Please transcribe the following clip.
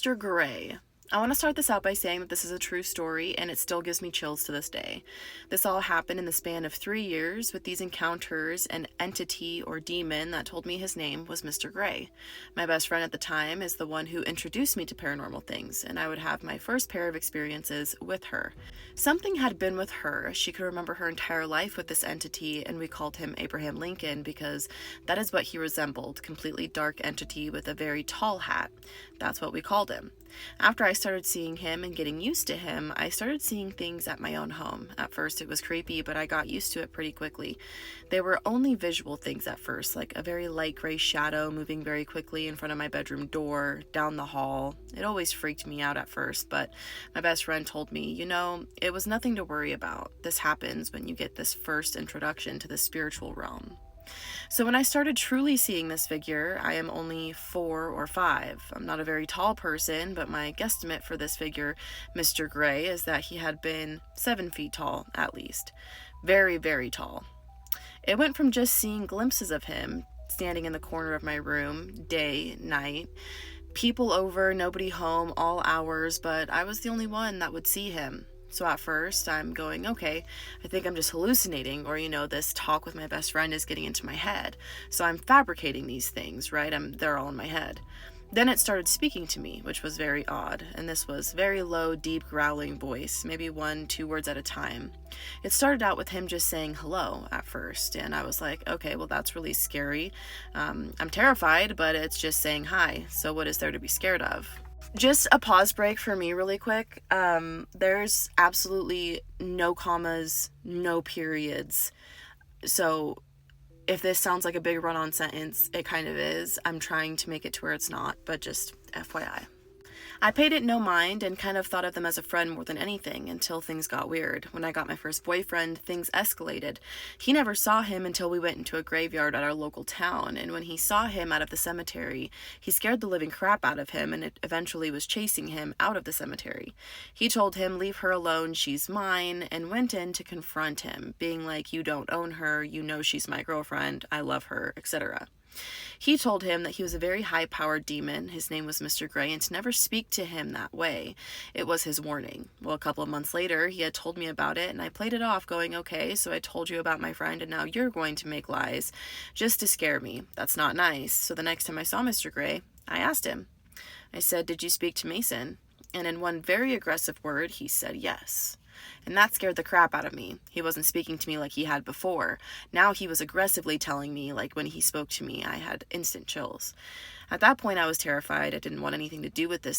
Mr. Gray. I want to start this out by saying that this is a true story and it still gives me chills to this day. This all happened in the span of 3 years with these encounters, an entity or demon that told me his name was Mr. Gray. My best friend at the time is the one who introduced me to paranormal things, and I would have my first pair of experiences with her. Something had been with her. She could remember her entire life with this entity, and we called him Abraham Lincoln because that is what he resembled, completely dark entity with a very tall hat. That's what we called him. After I started seeing him and getting used to him, I started seeing things at my own home. At first it was creepy, but I got used to it pretty quickly. They were only visual things at first, like a very light gray shadow moving very quickly in front of my bedroom door, down the hall. It always freaked me out at first, but my best friend told me, it was nothing to worry about. This happens when you get this first introduction to the spiritual realm. So when I started truly seeing this figure, I am only 4 or 5. I'm not a very tall person, but my guesstimate for this figure, Mr. Gray, is that he had been 7 feet tall, at least. Very, very tall. It went from just seeing glimpses of him, standing in the corner of my room, day, night, people over, nobody home, all hours, but I was the only one that would see him. So at first I'm going, okay, I think I'm just hallucinating, or this talk with my best friend is getting into my head. So I'm fabricating these things, right? They're all in my head. Then it started speaking to me, which was very odd, and this was very low, deep, growling voice, maybe 1-2 words at a time. It started out with him just saying hello at first, and I was like, okay, well that's really scary. I'm terrified, but it's just saying hi, so what is there to be scared of? Just a pause break for me really quick. There's absolutely no commas, no periods. So if this sounds like a big run-on sentence, it kind of is. I'm trying to make it to where it's not, but just FYI. I paid it no mind and kind of thought of them as a friend more than anything until things got weird. When I got my first boyfriend, things escalated. He never saw him until we went into a graveyard at our local town, and when he saw him out of the cemetery, he scared the living crap out of him and it eventually was chasing him out of the cemetery. He told him, "Leave her alone, she's mine," and went in to confront him, being like, "You don't own her, she's my girlfriend, I love her," etc. He told him that he was a very high-powered demon, his name was Mr. Gray, and to never speak to him that way. It was his warning. Well, a couple of months later, he had told me about it, and I played it off going, okay, so I told you about my friend, and now you're going to make lies just to scare me. That's not nice. So the next time I saw Mr. Gray, I asked him. I said, "Did you speak to Mason?" And in one very aggressive word, he said yes. And that scared the crap out of me. He wasn't speaking to me like he had before. Now he was aggressively telling me, like when he spoke to me, I had instant chills. At that point, I was terrified. I didn't want anything to do with this thing